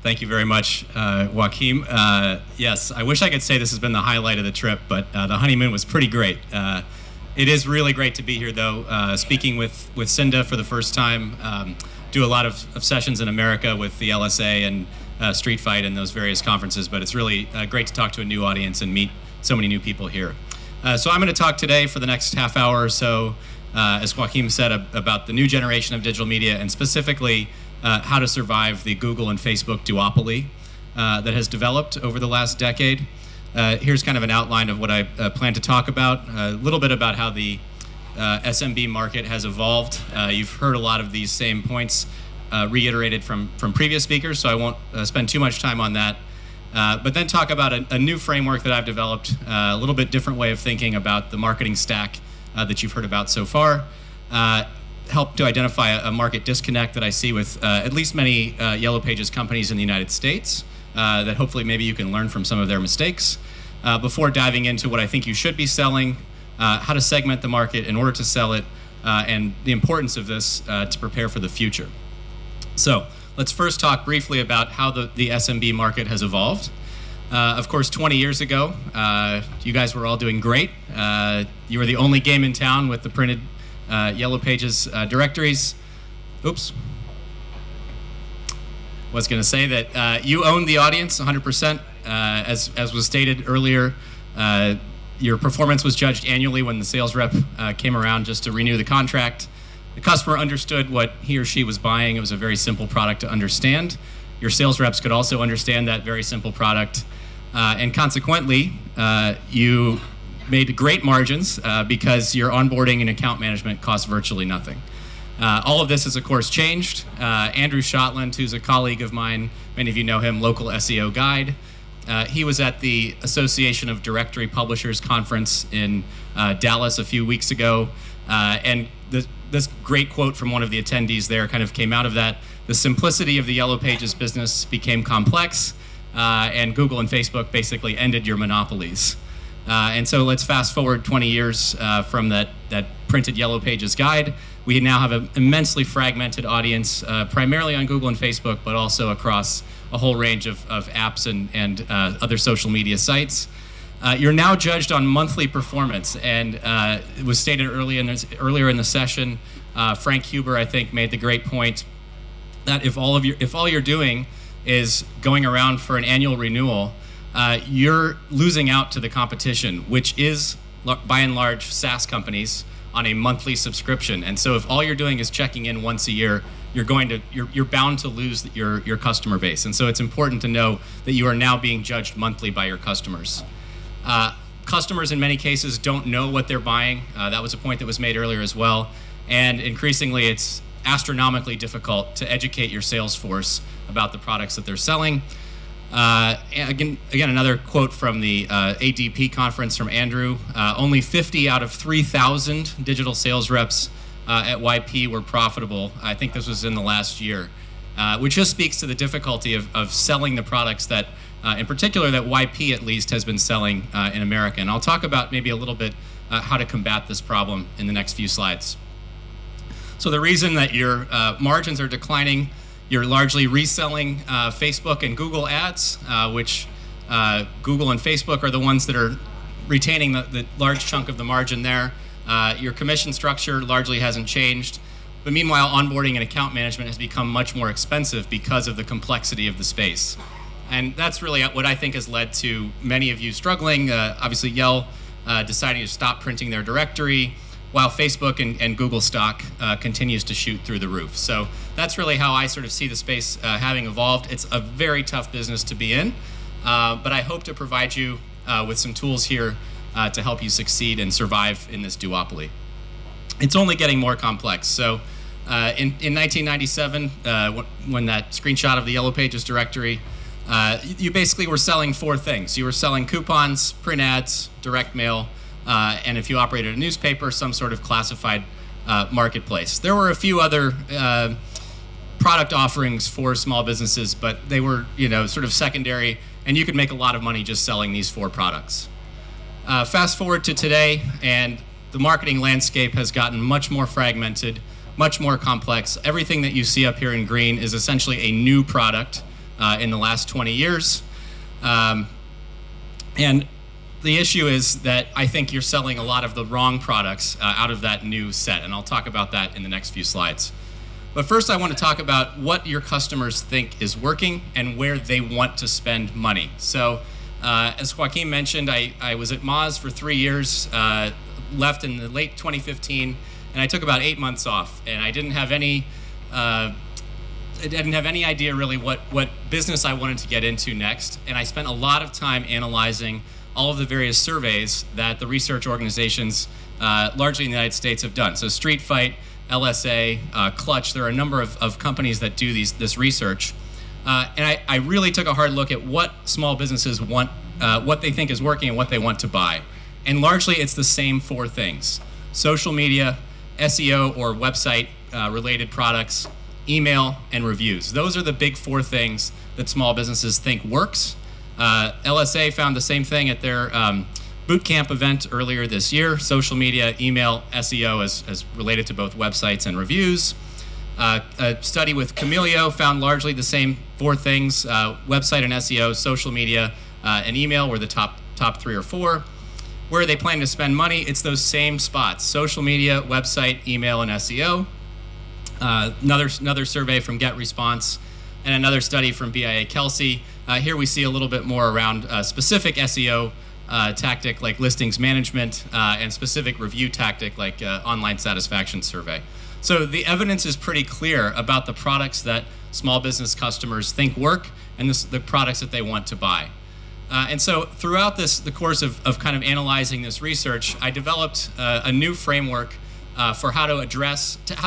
Thank you very much, Joaquim. Yes, I wish I could say this has been the highlight of the trip, but the honeymoon was pretty great. It is really great to be here, though, speaking with Cinda for the first time. Do a lot of sessions in America with the LSA and Street Fight and those various conferences, but it's really great to talk to a new audience and meet so many new people here. So I'm going to talk today for the next half hour or so, as Joaquim said, about the new generation of digital media, and specifically how to survive the Google and Facebook duopoly that has developed over the last decade. Here's kind of an outline of what I plan to talk about. A little bit about how the SMB market has evolved. You've heard a lot of these same points reiterated from previous speakers, so I won't spend too much time on that. But then talk about a new framework that I've developed, a little bit different way of thinking about the marketing stack that you've heard about so far. Help to identify a market disconnect that I see with at least many Yellow Pages companies in the United States that hopefully maybe you can learn from some of their mistakes before diving into what I think you should be selling, how to segment the market in order to sell it, and the importance of this to prepare for the future. So let's first talk briefly about how the SMB market has evolved. Of course, 20 years ago, you guys were all doing great. You were the only game in town with the printed Yellow Pages directories. Oops. Was going to say that you owned the audience 100%. As was stated earlier, your performance was judged annually when the sales rep came around just to renew the contract. The customer understood what he or she was buying. It was a very simple product to understand. Your sales reps could also understand that very simple product. And consequently, you made great margins because your onboarding and account management cost virtually nothing. All of this has, of course, changed. Andrew Shotland, who's a colleague of mine, many of you know him, local SEO guide. He was at the Association of Directory Publishers conference in Dallas a few weeks ago. And this great quote from one of the attendees there kind of came out of that. The simplicity of the Yellow Pages business became complex, and Google and Facebook basically ended your monopolies. And so let's fast forward 20 years from that printed Yellow Pages guide. We now have an immensely fragmented audience, primarily on Google and Facebook, but also across a whole range of apps and other social media sites. You're now judged on monthly performance, and it was stated earlier in the session. Frank Huber, I think, made the great point that if all you're doing is going around for an annual renewal, you're losing out to the competition, which is, by and large, SaaS companies on a monthly subscription. And so if all you're doing is checking in once a year, you're bound to lose your customer base. And so it's important to know that you are now being judged monthly by your customers. Customers, in many cases, don't know what they're buying. That was a point that was made earlier as well. And increasingly, it's astronomically difficult to educate your sales force about the products that they're selling. Again, another quote from the ADP conference from Andrew. Only 50 out of 3,000 digital sales reps at YP were profitable. I think this was in the last year, which just speaks to the difficulty of selling the products that, in particular, that YP at least has been selling in America. And I'll talk about maybe a little bit how to combat this problem in the next few slides. So the reason that your margins are declining, you're largely reselling Facebook and Google ads, which Google and Facebook are the ones that are retaining the large chunk of the margin there. Your commission structure largely hasn't changed. But meanwhile, onboarding and account management has become much more expensive because of the complexity of the space. And that's really what I think has led to many of you struggling. Obviously, Yell deciding to stop printing their directory, while Facebook and Google stock continues to shoot through the roof. So that's really how I sort of see the space having evolved. It's a very tough business to be in, but I hope to provide you with some tools here to help you succeed and survive in this duopoly. It's only getting more complex. So in 1997, when that screenshot of the Yellow Pages directory, you basically were selling four things. You were selling coupons, print ads, direct mail, and if you operated a newspaper, some sort of classified marketplace. There were a few other product offerings for small businesses, but they were, sort of secondary, and you could make a lot of money just selling these four products. Fast forward to today, and the marketing landscape has gotten much more fragmented, much more complex. Everything that you see up here in green is essentially a new product in the last 20 years. And the issue is that I think you're selling a lot of the wrong products out of that new set, and I'll talk about that in the next few slides. But first I want to talk about what your customers think is working and where they want to spend money. So as Joaquin mentioned, I was at Moz for 3 years, left in the late 2015, and I took about 8 months off, and I didn't have any idea really what business I wanted to get into next, and I spent a lot of time analyzing all of the various surveys that the research organizations, largely in the United States, have done. So Street Fight, LSA, Clutch, there are a number of companies that do this research. And I really took a hard look at what small businesses want, what they think is working and what they want to buy. And largely it's the same 4 things: social media, SEO or website related products, email, and reviews. Those are the big 4 things that small businesses think works. LSA found the same thing at their bootcamp event earlier this year: social media, email, SEO as related to both websites and reviews. A study with Camilio found largely the same 4 things: website and SEO, social media, and email were the top 3 or 4. Where are they planning to spend money? It's those same spots: social media, website, email, and SEO. Another survey from GetResponse, and another study from BIA Kelsey. Here we see a little bit more around specific SEO tactic like listings management and specific review tactic like online satisfaction survey. So the evidence is pretty clear about the products that small business customers think work and the products that they want to buy. And so throughout the course of kind of analyzing this research, I developed a new framework for how to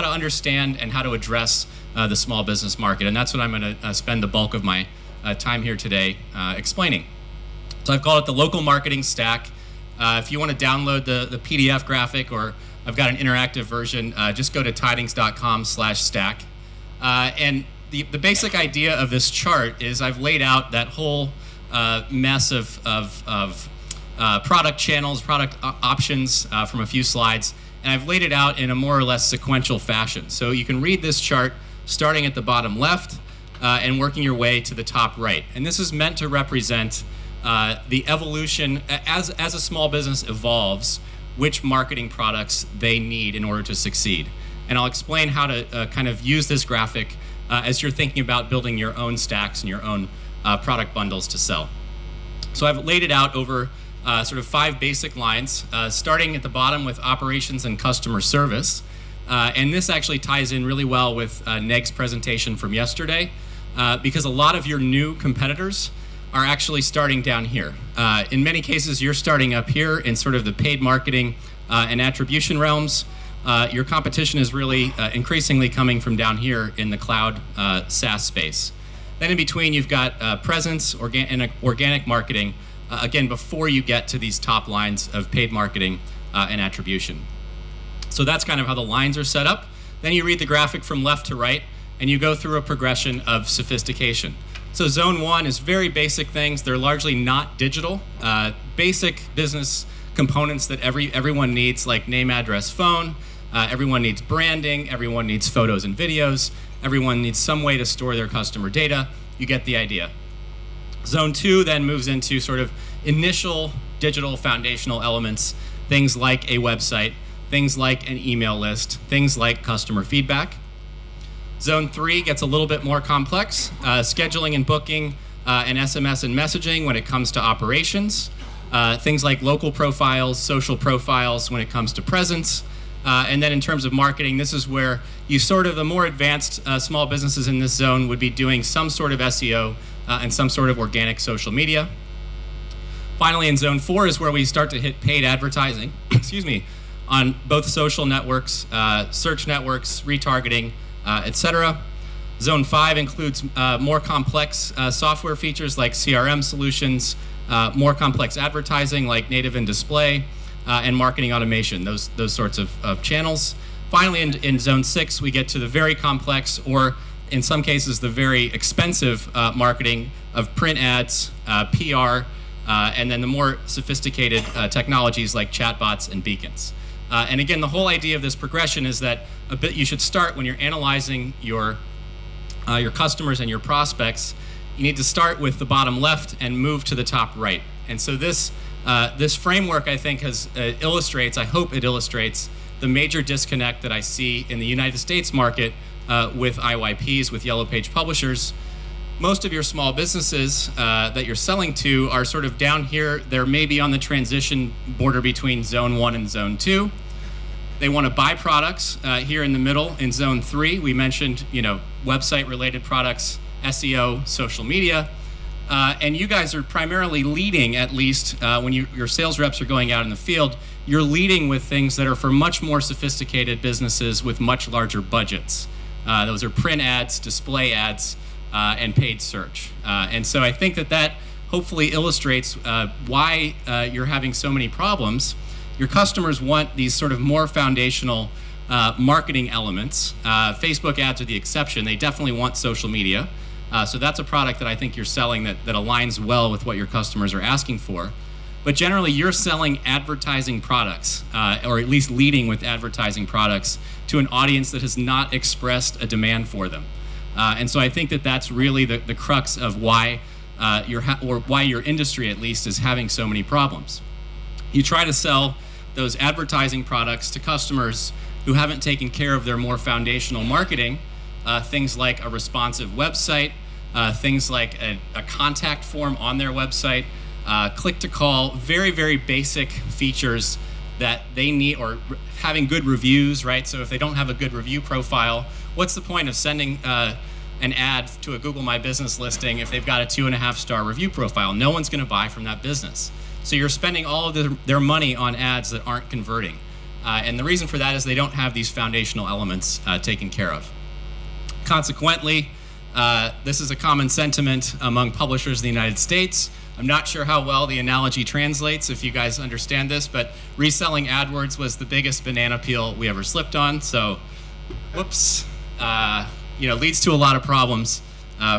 understand and how to address the small business market. And that's what I'm going to spend the bulk of my time here today explaining. So I've called it the local marketing stack. If you want to download the PDF graphic, or I've got an interactive version, just go to tidings.com/stack. And the basic idea of this chart is I've laid out that whole mess of product channels, product options from a few slides, and I've laid it out in a more or less sequential fashion. So you can read this chart starting at the bottom left and working your way to the top right. And this is meant to represent the evolution as a small business evolves, which marketing products they need in order to succeed. And I'll explain how to kind of use this graphic as you're thinking about building your own stacks and your own product bundles to sell. So I've laid it out over sort of 5 basic lines, starting at the bottom with operations and customer service. And this actually ties in really well with Neg's presentation from yesterday, because a lot of your new competitors are actually starting down here. In many cases, you're starting up here in sort of the paid marketing and attribution realms. Your competition is really increasingly coming from down here in the cloud SaaS space. Then in between, you've got presence and organic marketing, again, before you get to these top lines of paid marketing and attribution. So that's kind of how the lines are set up. Then you read the graphic from left to right, and you go through a progression of sophistication. So zone 1 is very basic things. They're largely not digital. Basic business components that everyone needs, like name, address, phone. Everyone needs branding. Everyone needs photos and videos. Everyone needs some way to store their customer data. You get the idea. Zone 2 then moves into sort of initial digital foundational elements, things like a website, things like an email list, things like customer feedback. Zone 3 gets a little bit more complex, scheduling and booking and SMS and messaging when it comes to operations, things like local profiles, social profiles when it comes to presence. And then in terms of marketing, this is where you sort of, the more advanced small businesses in this zone would be doing some sort of SEO and some sort of organic social media. Finally, in zone 4 is where we start to hit paid advertising, excuse me, on both social networks, search networks, retargeting, etc. Zone 5 includes more complex software features like CRM solutions, more complex advertising like native and display, and marketing automation, those sorts of channels. Finally, in zone 6, we get to the very complex, or in some cases, the very expensive marketing of print ads, PR, and then the more sophisticated technologies like chatbots and beacons. And again, the whole idea of this progression is that you should start when you're analyzing your customers and your prospects, you need to start with the bottom left and move to the top right. And so this framework, I think, illustrates, I hope it illustrates, the major disconnect that I see in the United States market with IYPs, with Yellow Page publishers. Most of your small businesses that you're selling to are sort of down here. They're maybe on the transition border between Zone 1 and Zone 2. They want to buy products here in the middle in Zone 3. We mentioned, website-related products, SEO, social media. And you guys are primarily leading, at least when your sales reps are going out in the field, you're leading with things that are for much more sophisticated businesses with much larger budgets. Those are print ads, display ads, and paid search. And so I think that hopefully illustrates why you're having so many problems. Your customers want these sort of more foundational marketing elements. Facebook ads are the exception. They definitely want social media. So that's a product that I think you're selling that aligns well with what your customers are asking for. But generally, you're selling advertising products, or at least leading with advertising products to an audience that has not expressed a demand for them. And so I think that's really the crux of why why your industry, at least, is having so many problems. You try to sell those advertising products to customers who haven't taken care of their more foundational marketing, things like a responsive website, things like a contact form on their website, click-to-call, very, very basic features that they need, or having good reviews, right? So if they don't have a good review profile, what's the point of sending an ad to a Google My Business listing if they've got a 2.5-star review profile? No one's going to buy from that business. So you're spending all of their money on ads that aren't converting. And the reason for that is they don't have these foundational elements taken care of. Consequently, this is a common sentiment among publishers in the United States. I'm not sure how well the analogy translates, if you guys understand this, but reselling AdWords was the biggest banana peel we ever slipped on. So, whoops, leads to a lot of problems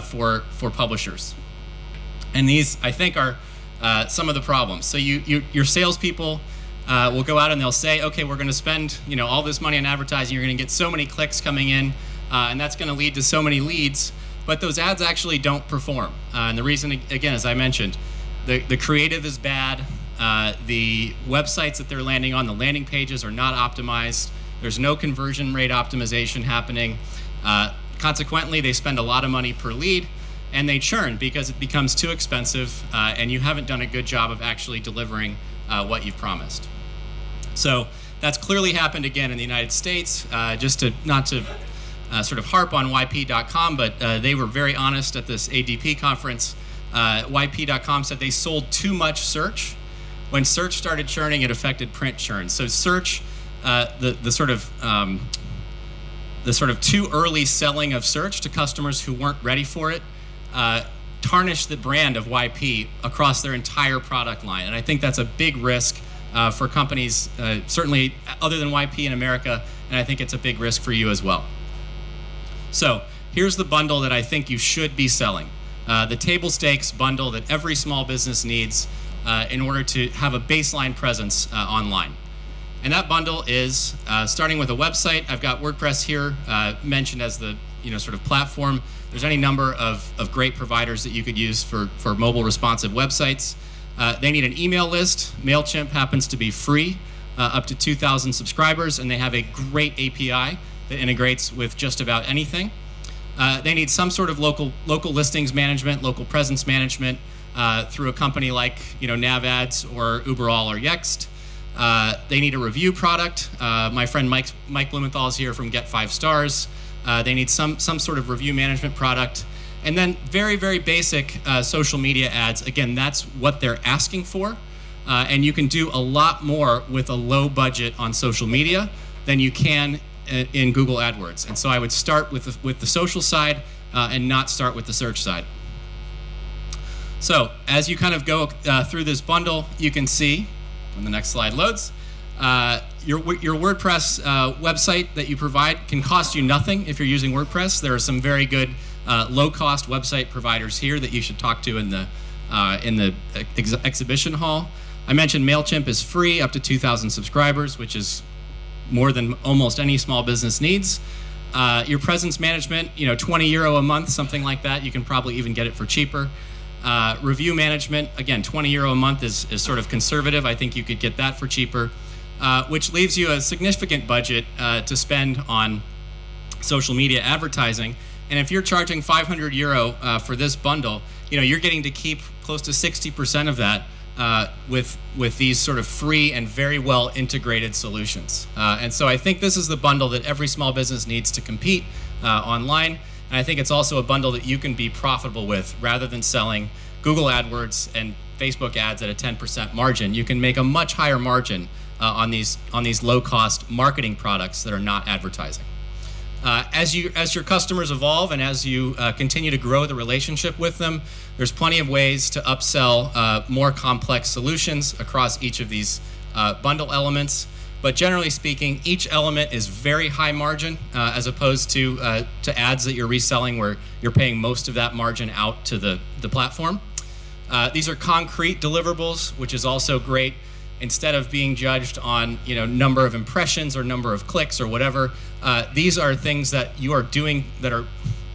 for publishers. And these, I think, are some of the problems. So your salespeople will go out and they'll say, okay, we're going to spend all this money on advertising. You're going to get so many clicks coming in, and that's going to lead to so many leads. But those ads actually don't perform. And the reason, again, as I mentioned, the creative is bad. The websites that they're landing on, the landing pages, are not optimized. There's no conversion rate optimization happening. Consequently, they spend a lot of money per lead, and they churn because it becomes too expensive, and you haven't done a good job of actually delivering what you've promised. So that's clearly happened again in the United States. Just not to sort of harp on YP.com, but they were very honest at this ADP conference. YP.com said they sold too much search. When search started churning, it affected print churn. So search, the sort of too early selling of search to customers who weren't ready for it, tarnished the brand of YP across their entire product line. And I think that's a big risk for companies, certainly other than YP in America, and I think it's a big risk for you as well. So here's the bundle that I think you should be selling. The table stakes bundle that every small business needs in order to have a baseline presence online. And that bundle is starting with a website. I've got WordPress here mentioned as the sort of platform. There's any number of great providers that you could use for mobile responsive websites. They need an email list. MailChimp happens to be free, up to 2,000 subscribers, and they have a great API that integrates with just about anything. They need some sort of local listings management, local presence management through a company like NavAds or Uberall or Yext. They need a review product. My friend Mike Blumenthal is here from Get 5 Stars. They need some sort of review management product. And then very, very basic social media ads. Again, that's what they're asking for. And you can do a lot more with a low budget on social media than you can in Google AdWords. And so I would start with the social side and not start with the search side. So as you kind of go through this bundle, you can see, when the next slide loads, your WordPress website that you provide can cost you nothing if you're using WordPress. There are some very good low-cost website providers here that you should talk to in the exhibition hall. I mentioned MailChimp is free up to 2,000 subscribers, which is more than almost any small business needs. Your presence management, 20 euro a month, something like that. You can probably even get it for cheaper. Review management, again, 20 euro a month is sort of conservative. I think you could get that for cheaper, which leaves you a significant budget to spend on social media advertising. And if you're charging 500 euro for this bundle, you're getting to keep close to 60% of that with these sort of free and very well integrated solutions. And so I think this is the bundle that every small business needs to compete online. And I think it's also a bundle that you can be profitable with rather than selling Google AdWords and Facebook ads at a 10% margin. You can make a much higher margin on these low-cost marketing products that are not advertising. As your customers evolve and as you continue to grow the relationship with them, there's plenty of ways to upsell more complex solutions across each of these bundle elements. But generally speaking, each element is very high margin as opposed to ads that you're reselling where you're paying most of that margin out to the platform. These are concrete deliverables, which is also great. Instead of being judged on number of impressions or number of clicks or whatever, these are things that you are doing that are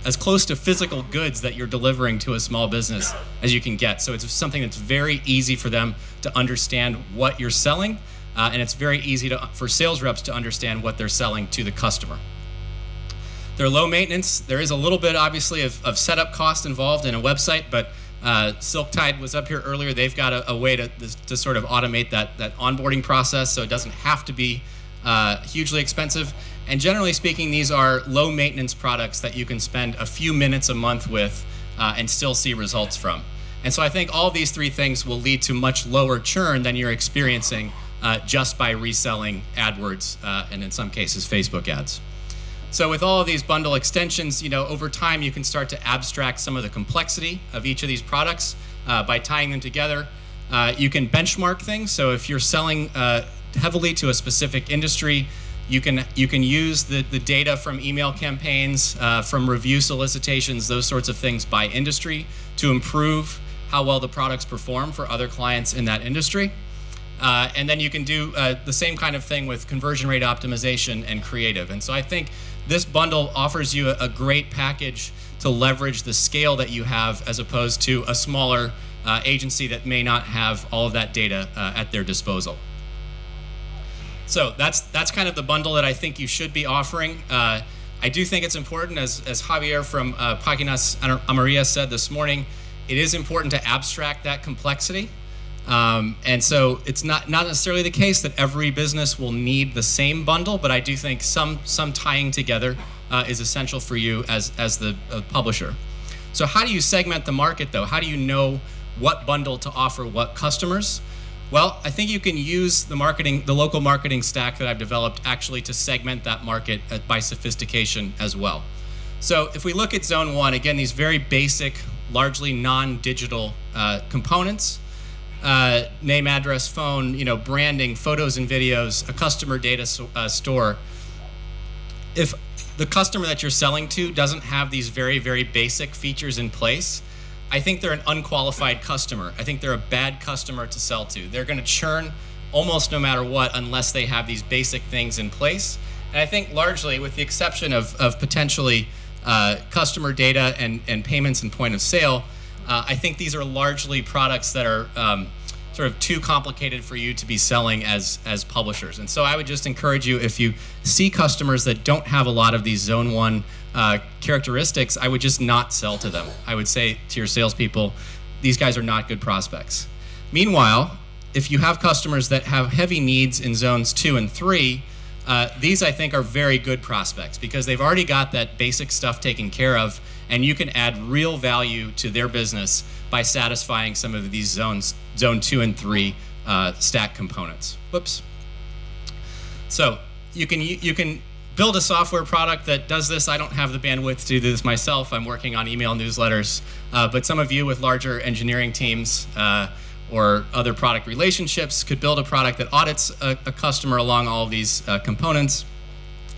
as close to physical goods that you're delivering to a small business as you can get. So it's something that's very easy for them to understand what you're selling, and it's very easy for sales reps to understand what they're selling to the customer. They're low maintenance. There is a little bit, obviously, of setup cost involved in a website, but Silktide was up here earlier. They've got a way to sort of automate that onboarding process, so it doesn't have to be hugely expensive. And generally speaking, these are low maintenance products that you can spend a few minutes a month with and still see results from. And so I think all these three things will lead to much lower churn than you're experiencing just by reselling AdWords and in some cases Facebook ads. So with all of these bundle extensions, over time you can start to abstract some of the complexity of each of these products by tying them together. You can benchmark things. So if you're selling heavily to a specific industry, you can use the data from email campaigns, from review solicitations, those sorts of things by industry to improve how well the products perform for other clients in that industry. And then you can do the same kind of thing with conversion rate optimization and creative. And so I think this bundle offers you a great package to leverage the scale that you have as opposed to a smaller agency that may not have all of that data at their disposal. So that's kind of the bundle that I think you should be offering. I do think it's important, as Javier from Páginas Amarillas said this morning, it is important to abstract that complexity. And so it's not necessarily the case that every business will need the same bundle, but I do think some tying together is essential for you as the publisher. So how do you segment the market, though? How do you know what bundle to offer what customers? Well, I think you can use the local marketing stack that I've developed actually to segment that market by sophistication as well. So if we look at Zone 1, again, these very basic, largely non-digital components, name, address, phone, branding, photos and videos, a customer data store. If the customer that you're selling to doesn't have these very, very basic features in place, I think they're an unqualified customer. I think they're a bad customer to sell to. They're going to churn almost no matter what unless they have these basic things in place. And I think largely, with the exception of potentially customer data and payments and point of sale, I think these are largely products that are sort of too complicated for you to be selling as publishers. And so I would just encourage you, if you see customers that don't have a lot of these Zone 1 characteristics, I would just not sell to them. I would say to your salespeople, these guys are not good prospects. Meanwhile, if you have customers that have heavy needs in Zones 2 and 3, these I think are very good prospects because they've already got that basic stuff taken care of, and you can add real value to their business by satisfying some of these Zone 2 and 3 stack components. Whoops. So you can build a software product that does this. I don't have the bandwidth to do this myself. I'm working on email newsletters, but some of you with larger engineering teams or other product relationships could build a product that audits a customer along all of these components.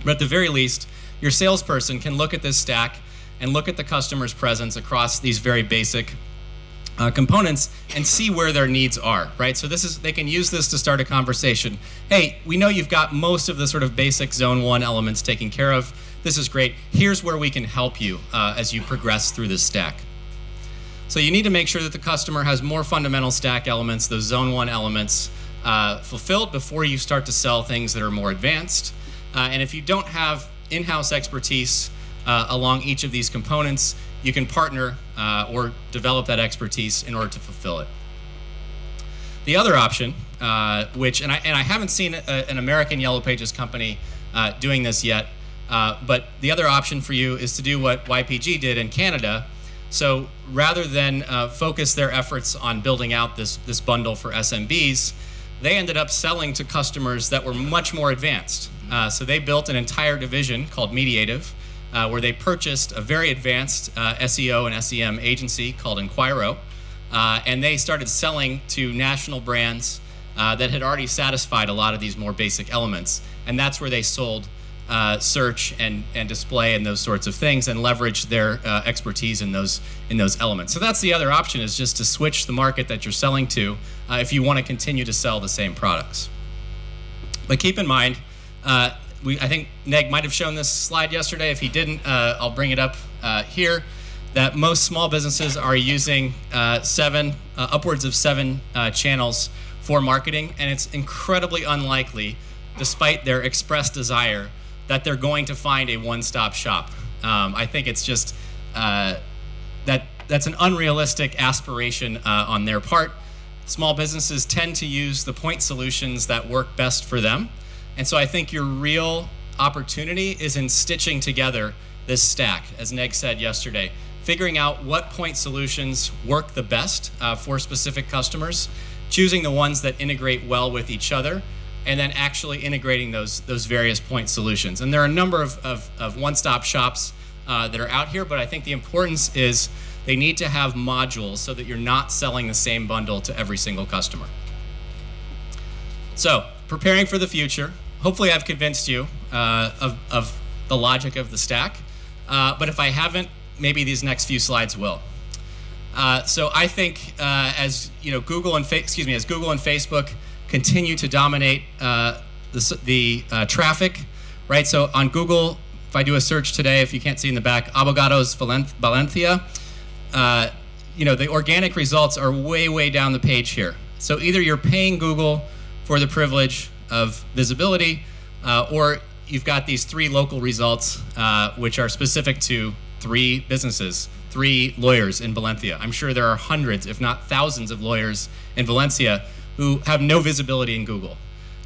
But at the very least, your salesperson can look at this stack and look at the customer's presence across these very basic components and see where their needs are, right? So they can use this to start a conversation. Hey, we know you've got most of the sort of basic Zone 1 elements taken care of. This is great. Here's where we can help you as you progress through this stack. So you need to make sure that the customer has more fundamental stack elements, those Zone 1 elements, fulfilled before you start to sell things that are more advanced. And if you don't have in-house expertise along each of these components, you can partner or develop that expertise in order to fulfill it. The other option, and I haven't seen an American Yellow Pages company doing this yet, but the other option for you is to do what YPG did in Canada. So rather than focus their efforts on building out this bundle for SMBs, they ended up selling to customers that were much more advanced. So they built an entire division called Mediative, where they purchased a very advanced SEO and SEM agency called Enquiro, and they started selling to national brands that had already satisfied a lot of these more basic elements. And that's where they sold search and display and those sorts of things, and leveraged their expertise in those elements. So that's the other option, is just to switch the market that you're selling to if you want to continue to sell the same products. But keep in mind, I think Neg might have shown this slide yesterday. If he didn't, I'll bring it up here, that most small businesses are using upwards of seven channels for marketing, and it's incredibly unlikely, despite their expressed desire, that they're going to find a one-stop shop. I think it's just that's an unrealistic aspiration on their part. Small businesses tend to use the point solutions that work best for them. And so I think your real opportunity is in stitching together this stack, as Neg said yesterday, figuring out what point solutions work the best for specific customers, choosing the ones that integrate well with each other, and then actually integrating those various point solutions. And there are a number of one-stop shops that are out here, but I think the importance is they need to have modules so that you're not selling the same bundle to every single customer. So, preparing for the future. Hopefully I've convinced you of the logic of the stack, but if I haven't, maybe these next few slides will. So I think as Google and Facebook continue to dominate the traffic, right? So on Google, if I do a search today, if you can't see in the back, Abogados Valencia, the organic results are way down the page here. So either you're paying Google for the privilege of visibility, or you've got these 3 local results, which are specific to 3 businesses, 3 lawyers in Valencia. I'm sure there are hundreds, if not thousands, of lawyers in Valencia who have no visibility in Google.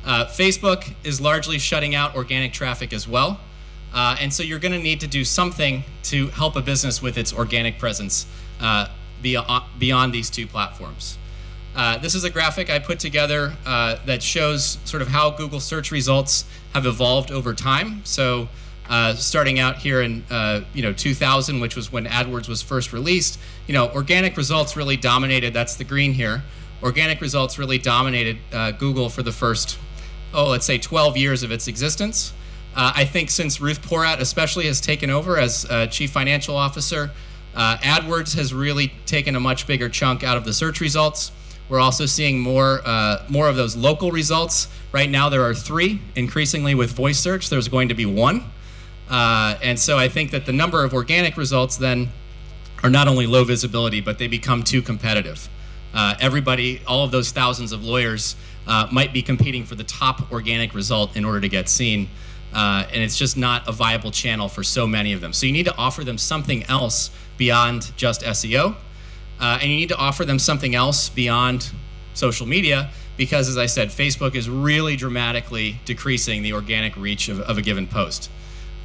Facebook is largely shutting out organic traffic as well. And so you're going to need to do something to help a business with its organic presence beyond these 2 platforms. This is a graphic I put together that shows sort of how Google search results have evolved over time. So starting out here in 2000, which was when AdWords was first released, organic results really dominated. That's the green here. Organic results really dominated Google for the first, let's say 12 years of its existence. I think since Ruth Porat especially has taken over as Chief Financial Officer, AdWords has really taken a much bigger chunk out of the search results. We're also seeing more of those local results. Right now there are 3. Increasingly with voice search, there's going to be 1. And so I think that the number of organic results then are not only low visibility, but they become too competitive. Everybody, all of those thousands of lawyers might be competing for the top organic result in order to get seen. And it's just not a viable channel for so many of them. So you need to offer them something else beyond just SEO. And you need to offer them something else beyond social media, because, as I said, Facebook is really dramatically decreasing the organic reach of a given post.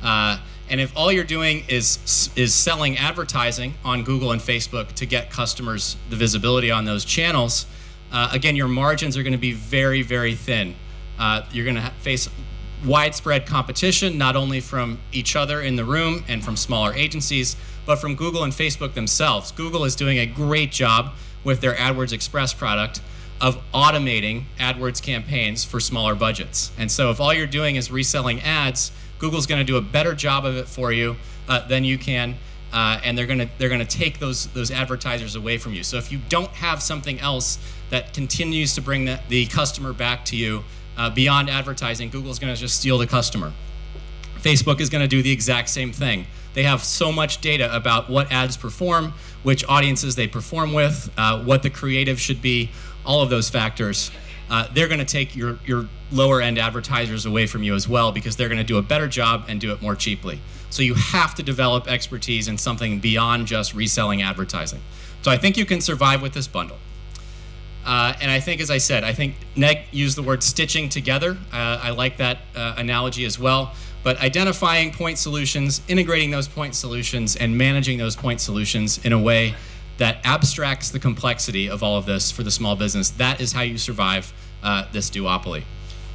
And if all you're doing is selling advertising on Google and Facebook to get customers the visibility on those channels, again, your margins are going to be very, very thin. You're going to face widespread competition, not only from each other in the room and from smaller agencies, but from Google and Facebook themselves. Google is doing a great job with their AdWords Express product of automating AdWords campaigns for smaller budgets. And so if all you're doing is reselling ads, Google's going to do a better job of it for you than you can. and they're gonna take those advertisers away from you. So if you don't have something else that continues to bring the customer back to you beyond advertising, Google's gonna just steal the customer. Facebook is gonna do the exact same thing. They have so much data about what ads perform, which audiences they perform with, what the creative should be, all of those factors. They're going to take your lower end advertisers away from you as well, because they're going to do a better job and do it more cheaply. So you have to develop expertise in something beyond just reselling advertising. So I think you can survive with this bundle. And I think, as I said, I think Neg used the word stitching together. I like that analogy as well. But identifying point solutions, integrating those point solutions, and managing those point solutions in a way that abstracts the complexity of all of this for the small business, that is how you survive this duopoly.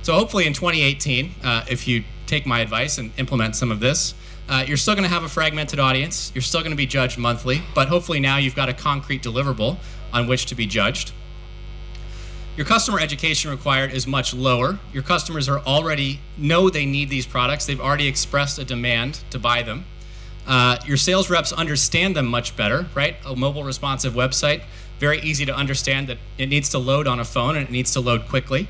So hopefully in 2018, if you take my advice and implement some of this, you're still going to have a fragmented audience. You're still going to be judged monthly, but hopefully now you've got a concrete deliverable on which to be judged. Your customer education required is much lower. Your customers are already know they need these products. They've already expressed a demand to buy them. Your sales reps understand them much better, right? A mobile responsive website, very easy to understand that it needs to load on a phone and it needs to load quickly.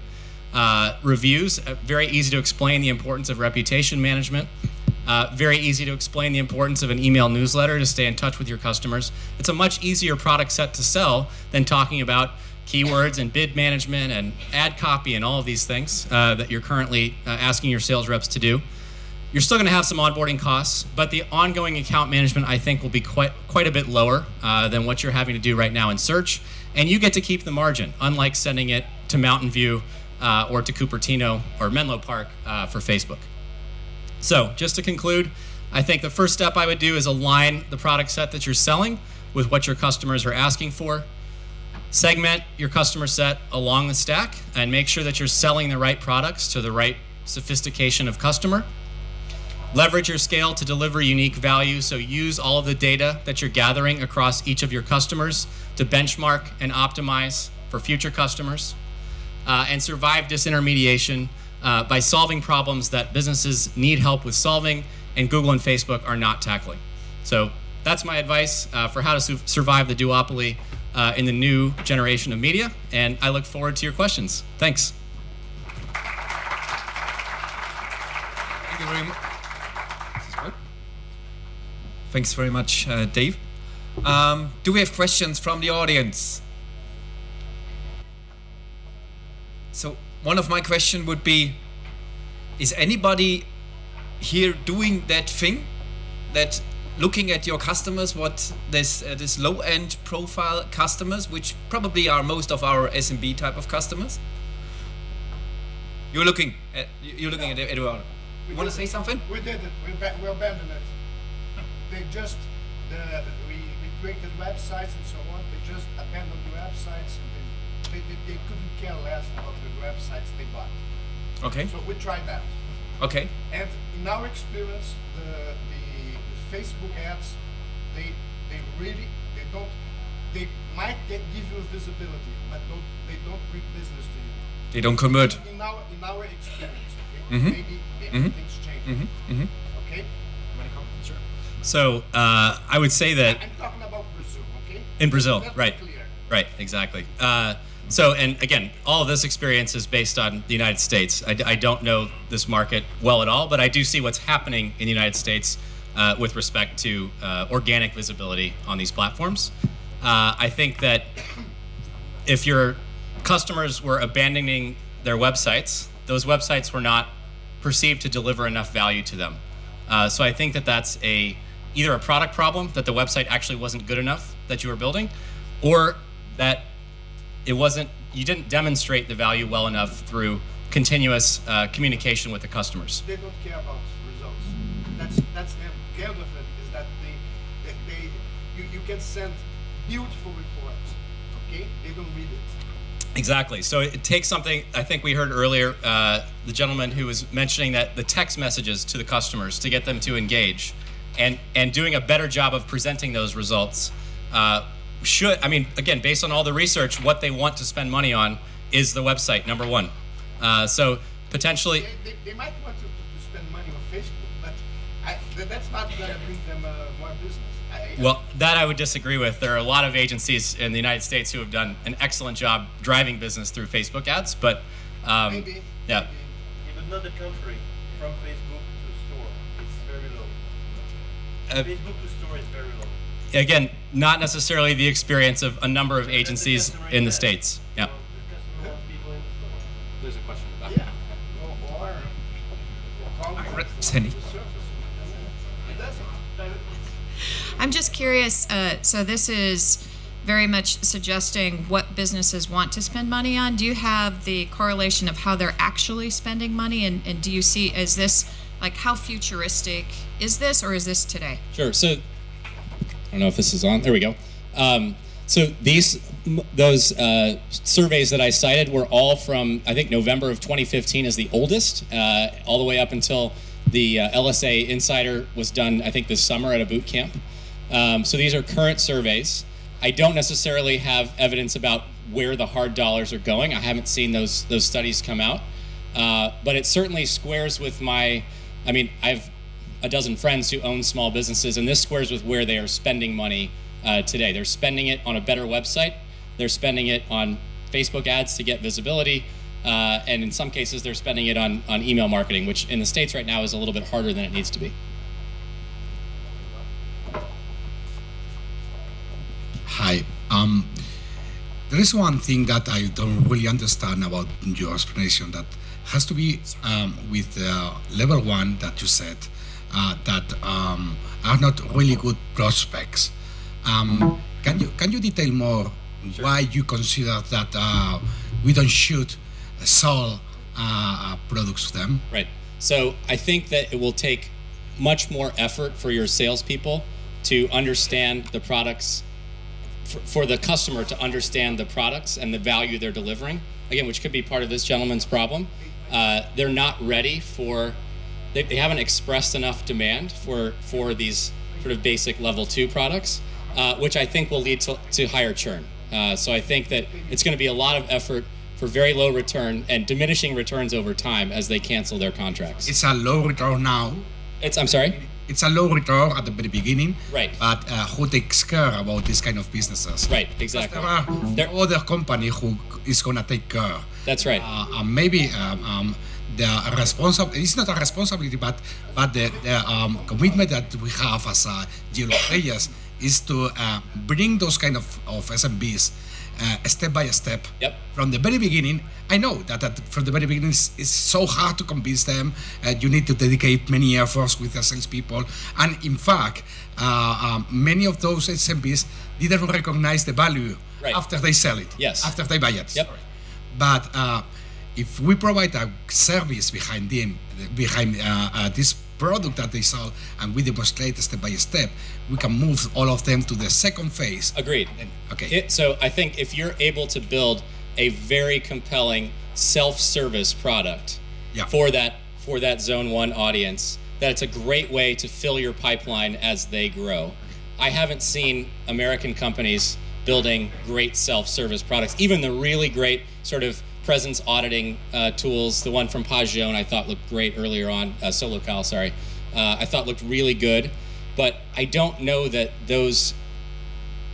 Reviews, very easy to explain the importance of reputation management. Very easy to explain the importance of an email newsletter to stay in touch with your customers. It's a much easier product set to sell than talking about keywords and bid management and ad copy and all of these things that you're currently asking your sales reps to do. You're still going to have some onboarding costs, but the ongoing account management, I think, will be quite a bit lower than what you're having to do right now in search, and you get to keep the margin, unlike sending it to Mountain View or to Cupertino or Menlo Park for Facebook. So just to conclude, I think the first step I would do is align the product set that you're selling with what your customers are asking for. Segment your customer set along the stack and make sure that you're selling the right products to the right sophistication of customer. Leverage your scale to deliver unique value, so use all of the data that you're gathering across each of your customers to benchmark and optimize for future customers. And survive disintermediation by solving problems that businesses need help with solving and Google and Facebook are not tackling. So that's my advice for how to survive the duopoly in the new generation of media, and I look forward to your questions. Thanks. Thank you very much. Thanks very much, Dave. Do we have questions from the audience? So one of my questions would be, is anybody here doing that thing, that looking at your customers, what this low-end profile customers, which probably are most of our SMB type of customers? You're looking at Eduardo. You want to say something? We did it. We abandoned it. They just we created websites and so on. They just abandoned the websites, and they couldn't care less about the websites they bought. Okay. So we tried that. Okay. And in our experience, the Facebook ads, they might give you visibility, but they don't bring business to you. They don't convert. In our experience, okay? Mm-hmm. Maybe things change. Mm-hmm. Mm-hmm. Okay. Sure. So I would say that I'm talking about Brazil, okay? in Brazil, That's right? clear. Right, exactly. So, and again, all of this experience is based on the United States. I don't know this market well at all, but I do see what's happening in the United States with respect to organic visibility on these platforms. I think that if your customers were abandoning their websites, those websites were not perceived to deliver enough value to them. So I think that that's either a product problem, that the website actually wasn't good enough that you were building, or that you didn't demonstrate the value well enough through continuous communication with the customers. They don't care about results. That's the care of it, is that you can send beautiful reports, okay? They don't read it. Exactly. So it takes something, I think we heard earlier, the gentleman who was mentioning that the text messages to the customers to get them to engage, and doing a better job of presenting those results again, based on all the research, what they want to spend money on is the website, number one. So potentially... They might want to spend money on Facebook, but That's not going to bring them more business. Well, that I would disagree with. There are a lot of agencies in the United States who have done an excellent job driving business through Facebook ads, but Maybe. yeah. Maybe. But not the country. From Facebook to store, it's very low. Facebook to store is very low. Again, not necessarily the experience of a number of agencies in the States. Yeah. The customer wants people in the store. There's a question about Yeah. Or Sandy. It doesn't. I'm just curious, so this is very much suggesting what businesses want to spend money on. Do you have the correlation of how they're actually spending money? And do you see, is this, like, how futuristic is this, or is this today? Sure. So, I don't know if this is on. There we go. So those surveys that I cited were all from, I think, November of 2015 is the oldest, all the way up until the LSA Insider was done, I think, this summer at a boot camp. So these are current surveys. I don't necessarily have evidence about where the hard dollars are going. I haven't seen those studies come out. But it certainly squares with I have a dozen friends who own small businesses, and this squares with where they are spending money today. They're spending it on a better website. They're spending it on Facebook ads to get visibility. And in some cases, they're spending it on email marketing, which in the States right now is a little bit harder than it needs to be. Hi. There is one thing that I don't really understand about your explanation that has to be with level 1 that you said that are not really good prospects. Can you detail more why you consider that we don't should sell products to them? Right. So I think that it will take much more effort for your salespeople to understand the products, for the customer to understand the products and the value they're delivering. Again, which could be part of this gentleman's problem. They're not ready for, they haven't expressed enough demand for these sort of basic level 2 products, which I think will lead to higher churn. So I think that it's going to be a lot of effort for very low return and diminishing returns over time as they cancel their contracts. It's a low return now. I'm sorry? It's a low return at the very beginning, Right. But who takes care about this kind of businesses? Right, exactly. There are other company who is gonna take care. That's right. Maybe the it's not a responsibility, but the commitment that we have as Yellow Pages is to bring those kind of SMBs step by step. Yep. From the very beginning. I know that from the very beginning it's so hard to convince them. You need to dedicate many efforts with the salespeople, and in fact, many of those SMBs didn't recognize the value Right. after they sell it. Yes. After they buy it. Yep. Sorry. But if we provide a service behind this product that they sell, and we demonstrate step by step, we can move all of them to the second phase. Agreed. Okay. So I think if you're able to build a very compelling self-service product Yeah. for that Zone 1 audience, that it's a great way to fill your pipeline as they grow. I haven't seen American companies building great self-service products. Even the really great sort of presence auditing tools, the one from Pagione I thought looked great earlier on, Solocal, sorry, I thought looked really good. But I don't know that those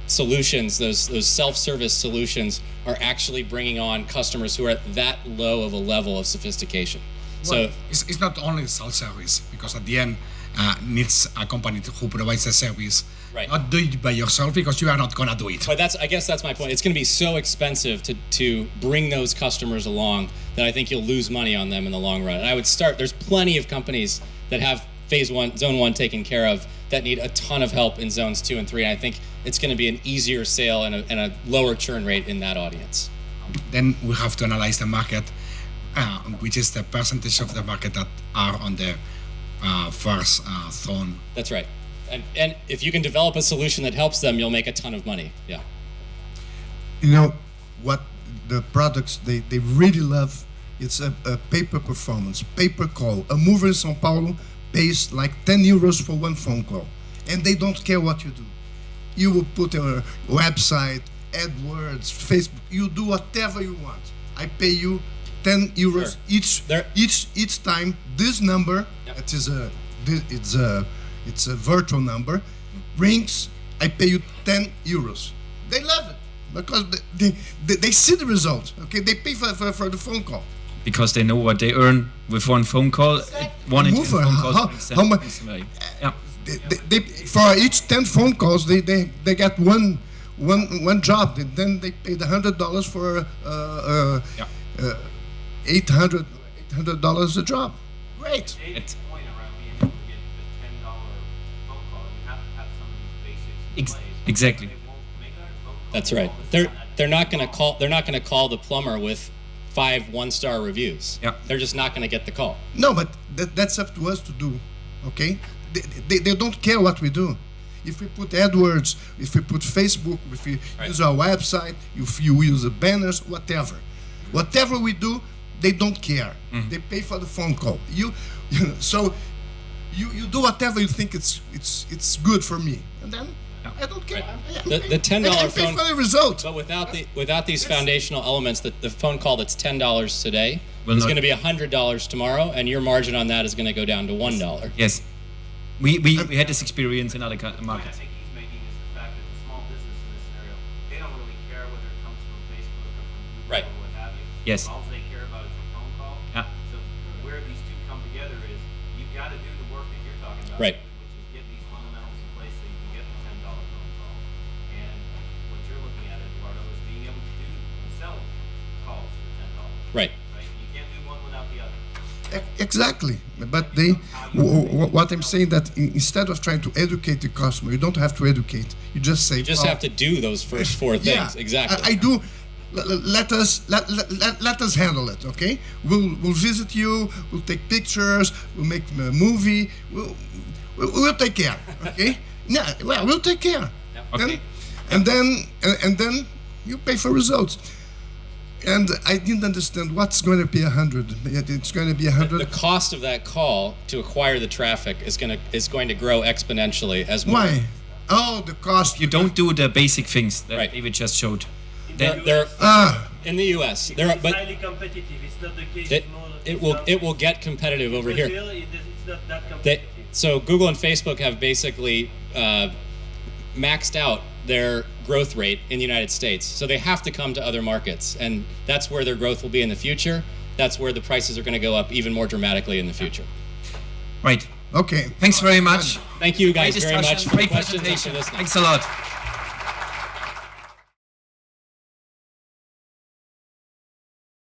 solutions, those self-service solutions, are actually bringing on customers who are at that low of a level of sophistication. Well, it's not only self-service, because at the end needs a company who provides the service. Right. Not do it by yourself, because you are not gonna do it. But I guess that's my point. It's going to be so expensive to bring those customers along that I think you'll lose money on them in the long run. And I would start, there's plenty of companies that have Zone 1 taken care of that need a ton of help in Zones 2 and 3. And I think it's going to be an easier sale and a lower churn rate in that audience. Then we have to analyze the market, which is the percentage of the market that are on the first zone. That's right. And if you can develop a solution that helps them, you'll make a ton of money. Yeah. You know what the products they really love? It's a paper performance, paper call. A mover in São Paulo pays like 10 euros for one phone call, and they don't care what you do. You will put a website, AdWords, Facebook. You do whatever you want. I pay you 10 euros Sure. each time. This number, Yep. it's It's a virtual number. Rings, I pay you 10 euros. They love it because they see the result. Okay, they pay for the phone call. Because they know what they earn with one phone call. One in 10 Mover, phone calls. how much? Yeah. They for each 10 phone calls, they get one job. Then they pay the $100 for $800 a job. Great. It's- point around being able to get a $10 phone call, you have to have some of these basics in place. Exactly. They won't make a phone call. That's right. They're not going to call. They're not going to call the plumber with 5 one-star reviews. Yeah. They're just not going to get the call. No, but that's up to us to do. Okay, they don't care what we do. If we put AdWords, if we put Facebook, if we use our website, if you use the banners, whatever we do, they don't care. They pay for the phone call. So you do whatever you think it's good for me, and then I don't care. The $10 I pay phone. for the result. But without these foundational elements, the phone call that's $10 today Will is not- going to be $100 tomorrow, and your margin on that is going to go down to $1. Yes. We had this experience in other The point I markets. think he's making is the fact that the small business in this scenario, they don't really care whether it comes from Facebook or from Google Right. or what have you. Yes. All they care about is a phone call. Yeah. So where these two come together is you've got to do the work that you're talking about. Right. Which is get these fundamentals in place so you can get the $10 phone call. And what you're looking at, Eduardo, is being able to do and sell calls for $10. Right. Right? You can't do one without the other. Exactly, but what I'm saying that instead of trying to educate the customer, you don't have to educate. You just say. You just "Well, have to do those first 4 things. Exactly. I do. Let us handle it. Okay. We'll visit you. We'll take pictures. We'll make a movie. We'll take care. Okay. Yeah. Well, we'll take care. Okay. And then you pay for results. And I didn't understand what's going to be 100. It's going to be 100. The cost of that call to acquire the traffic is going to grow exponentially as more. Why? Oh, the cost. You don't do the basic things that Right. David just showed. They're Ah. in the U.S. There are, It's but highly competitive. It's not the case. it, it will get competitive over here. Brazil, it's not that They, competitive. so Google and Facebook have basically maxed out their growth rate in the United States. So they have to come to other markets, and that's where their growth will be in the future. That's where the prices are going to go up even more dramatically in the future. Right. Okay. Thanks very much. Thank you guys Great very much discussion, for the great questions and for presentation. listening. Thanks a lot.